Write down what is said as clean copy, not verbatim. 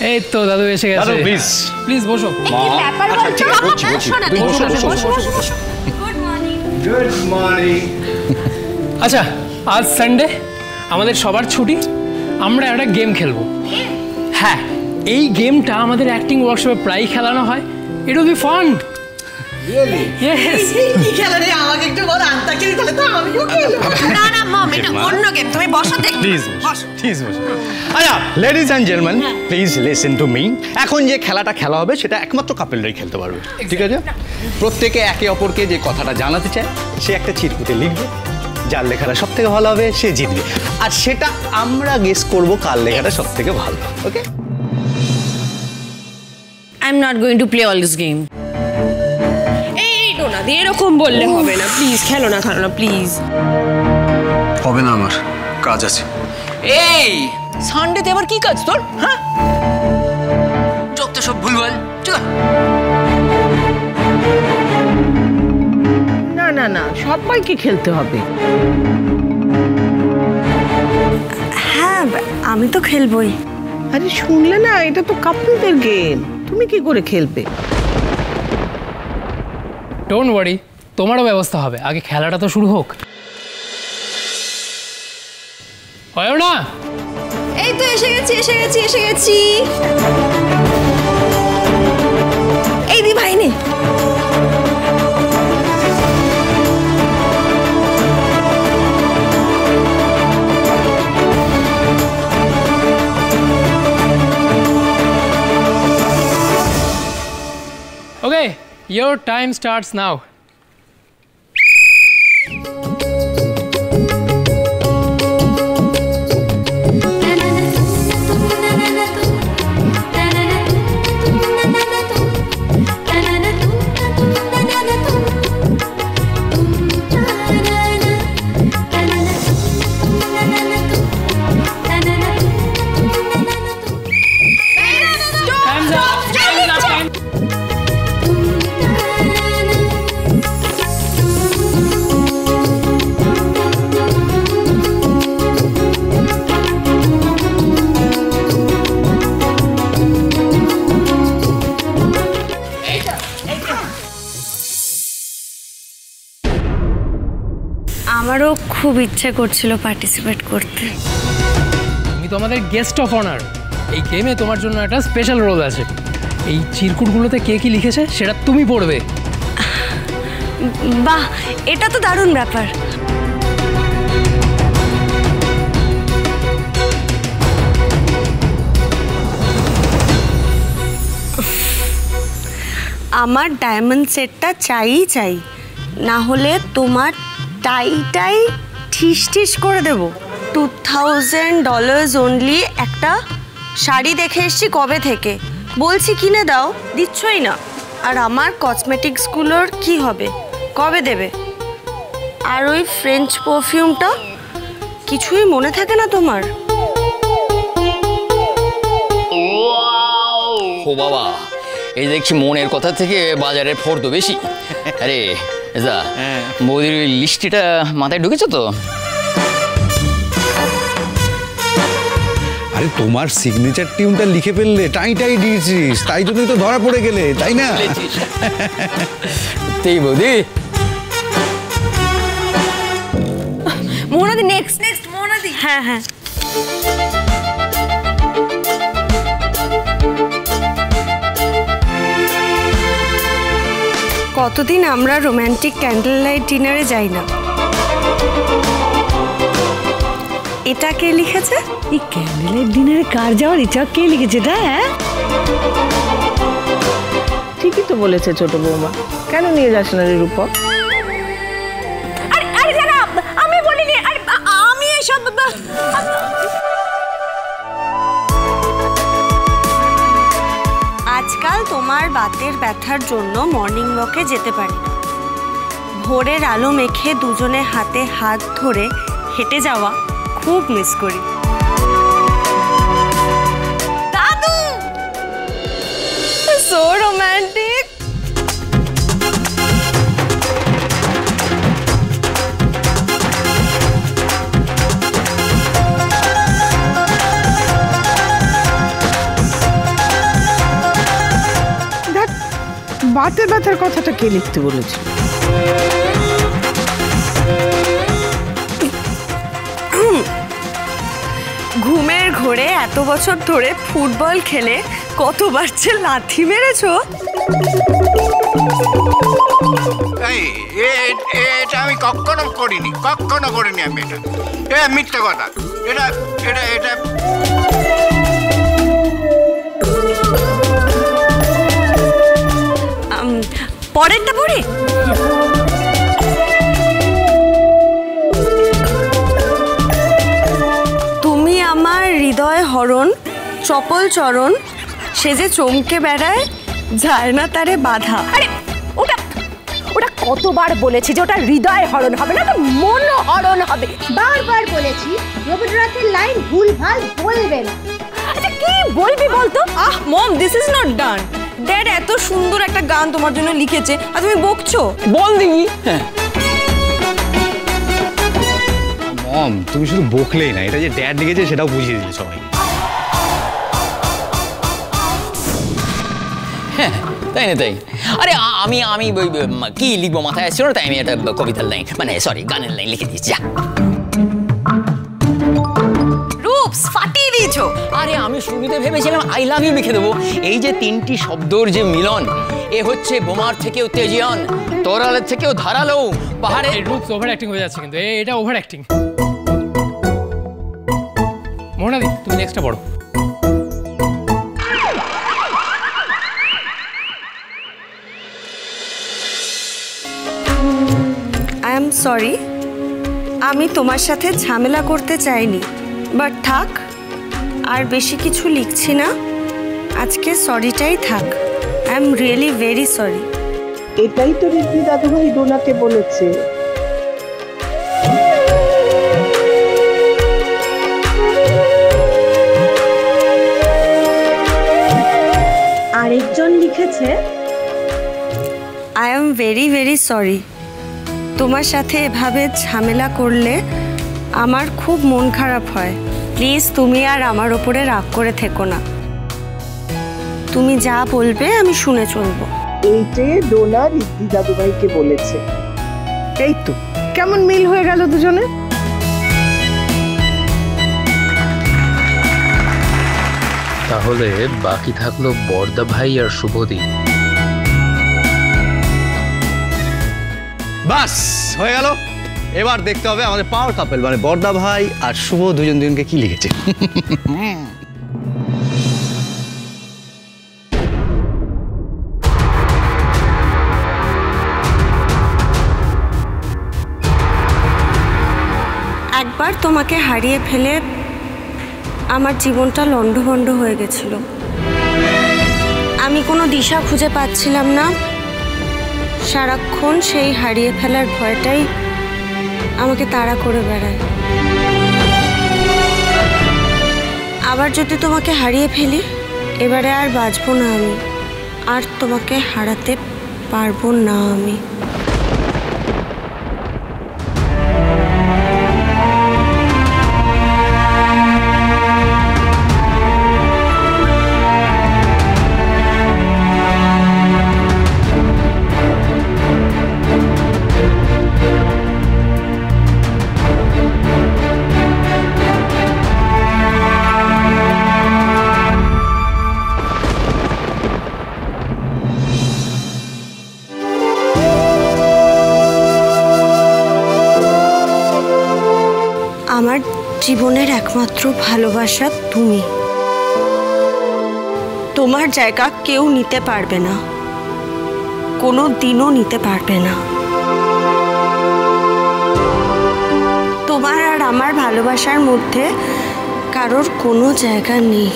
এই তো দাদু এসে গেছে। দাদু প্লিজ প্লিজ বসো। কি ব্যাপার বলছো? Good morning. Good morning. আচ্ছা, আজ সানডে, আমাদের সবার ছুটি, আমরা একটা গেম খেলবো। হ্যাঁ, এই গেমটা আমাদের অ্যাক্টিং ওয়ার্কশপে প্রায় খেলানো হয়। It will be fun. Really? Yes. কি খেলা রে? আমাকে একটু বল। আন্তাক্ষরী খেলে তো আমিও খেলবো। না না মম, এটা অন্য গেম। তুমি বসো দেখো। প্লিজ প্লিজ বসো। আচ্ছা, ladies and gentleman, please listen to me. এখন যে খেলাটা খেলা হবে সেটা একমাত্র কাপলরাই খেলতে পারবে, ঠিক আছে? প্রত্যেকে একে অপরকে যে কথাটা জানাতে চায় সে একটা চিরকুটে লিখবে। যার লেখাটা সব থেকে ভালো হবে সে জিতবে, আর সেটা আমরা গেস করব কার লেখাটা সব থেকে ভালো। Okay? I am not going to play all this game. এই ডোনা দিয়ে এরকম বললে হবে না, প্লিজ খেলো না প্লিজ। হবে না, আমার কাজ আছে। এই সানডেতে আবার কি কাজ তোর? হ্যাঁ, যত সব ভুলভাল। না না না, সবাইকে খেলতে হবে। হ্যাঁ, আমি তো খেলবই। আরে শুনলে না, এটা তো কাপলদের গেম, তুমি কি করে খেলবে? ডোন্ট ওয়ারি, তোমারও ব্যবস্থা হবে। আগে খেলাটা তো শুরু হোক। হয় না? এই তো এসে গেছি। এই দি ভাই নে। Okay, your time starts now. Time's up. আমারও খুব ইচ্ছে করছিল পার্টিসিপেট করতে। তুমি তো আমাদের গেস্ট অফ অনার। এই গেমে তোমার জন্য একটা স্পেশাল রোল আছে। এই চিরকুটগুলোতে কে কি লিখেছে সেটা তুমি পড়বে। বাহ, এটা তো দারুণ ব্যাপার। আমার ডায়মন্ড সেটটা চাই, না হলে তোমার টাইটাই ঠিস করে দেব। $2000 অনলি। একটা শাড়ি দেখে এসছি কবে থেকে, বলছি কিনে দাও, দিচ্ছই না। আর আমার কসমেটিক্সগুলোর কি হবে, কবে দেবে? আর ওই ফ্রেঞ্চ পারফিউমটা, কিছুই মনে থাকে না তোমার? ও বাবা, এই দেখছি মনের কথা থেকে বাজারের ফর্দ বেশি। আরে যা, বৌদির ওই লিস্টিটা মাথায় ঢুকেছে তো? আরে তোমার সিগনেচার টিউনটা লিখে ফেললে, টাই দিয়েছিস, তাই জন্যই তো ধরা পড়ে গেলে, তাই না? তেই বৌদি। মোহনাদি নেক্সট মোহনাদি। হ্যাঁ। কতদিন আমরা রোম্যান্টিক ক্যান্ডেল লাইট ডিনারে যাই না। এটা কে লিখেছে? এই ক্যান্ডেল লাইট ডিনারে কার যাওয়ার ইচ্ছা, কে লিখেছে এটা? হ্যাঁ, ঠিকই তো বলেছে ছোট বৌমা। কেন নিয়ে যাস না রে রূপক? আরে না, আমি বলিনি। আরে আমি এসব আজকাল তোমার বাতের ব্যথার জন্য মর্নিং ওয়াকে যেতে পারি না। ভোরের আলো মেখে দুজনে হাতে হাত ধরে হেঁটে যাওয়া খুব মিস করি। দাদু, সো রোম্যান্টিক। বাতের ব্যথার কথাটা কে লিখতে বলেছে? ঘুমের ঘোরে এত বছর ধরে ফুটবল খেলে কতবার যে লাথি মেরেছো। এটা আমি কখনো করিনি আমি এটা মিথ্যে কথা। এটা এটা এটা পরেরটা পড়ি। তুমি আমার হৃদয় হরণ চপল চরণ, সে যে চমকে বেড়ায় যায় না তারে বাধা। আরে ওটা ওটা কতবার বলেছি যে ওটা হৃদয় হরণ হবে না, তো মন হরণ হবে। বারবার বলেছি রবীন্দ্রনাথের লাইন ভুলভাল বলবে না। আচ্ছা কি বলবি বলতো? Mom, this is not done. Dad এত সুন্দর একটা গান তোমার জন্য লিখেছে আর তুমি বকছো। বল দেখি। মম, তুমি শুধু বকলেই না, এটা যে ড্যাড লিখেছে সেটাও বুঝিয়ে দিলে সবাই। হ্যাঁ, তাই না তাই। আরে আমি কি লিখবো মাথায় আসছিল না, তাই আমি একটা কবিতার লাইন মানে সরি গানের লাইন লিখে দিয়েছি। রূপস ফাটিয়ে দিয়েছো। আরে আমি শুরুতে ভেবেছিলাম আই লাভ ইউ লিখে দেবো। এই যে তিনটি শব্দর যে মিলন, এ হচ্ছে বোমার থেকেও তেজিয়ান, তরালের থেকেও ধারালো, পাহাড়ে। রূপ ওভার অ্যাক্টিং হয়ে যাচ্ছে কিন্তু, এটা ওভার অ্যাক্টিং। মোহনাদি, তুমি নেক্সটটা পড়ো। আই এম সরি, আমি তোমার সাথে ঝামেলা করতে চাইনি, বাট থাক, আর বেশি কিছু লিখছি না, আজকে সরিটাই থাক। I am really very sorry. এটাই তো রিদ্ধি দাদুভাই ডোনাকে বলেছে। আরেকজন লিখেছে I am very very sorry. তোমার সাথে এভাবে ঝামেলা করলে আমার খুব মন খারাপ হয়। প্লিজ তুমি আর আমার ওপরে রাগ করে থেকো না। তুমি যা বলবে আমি শুনে চলবো। এইটাই ডোনা রিদ্ধি দাদুভাইকে বলেছে। এই তো কেমন মিল হয়ে গেল দুজনে। তাহলে বাকি থাকলো বর্দা ভাই আর শুভদীপ। বাস হয়ে গেল। এবার দেখতে হবে আমাদের পাওয়ার কাপল মানে বর্দা ভাই আর শুভ দুজনকে কি লিখেছে। একবার তোমাকে হারিয়ে ফেলে আমার জীবনটা লণ্ডভণ্ড হয়ে গেছিল। আমি কোনো দিশা খুঁজে পাচ্ছিলাম না। সারাক্ষণ সেই হারিয়ে ফেলার ভয়টাই আমাকে তাড়া করে বেড়ায়। আবার যদি তোমাকে হারিয়ে ফেলি, এবারে আর বাঁচবো না আমি, আর তোমাকে হারাতে পারবো না আমি। আমার জীবনের একমাত্র ভালোবাসা তুমি। তোমার জায়গা কেউ নিতে পারবে না, কোনো দিনও নিতে পারবে না। তোমার আর আমার ভালোবাসার মধ্যে কারোর কোনো জায়গা নেই।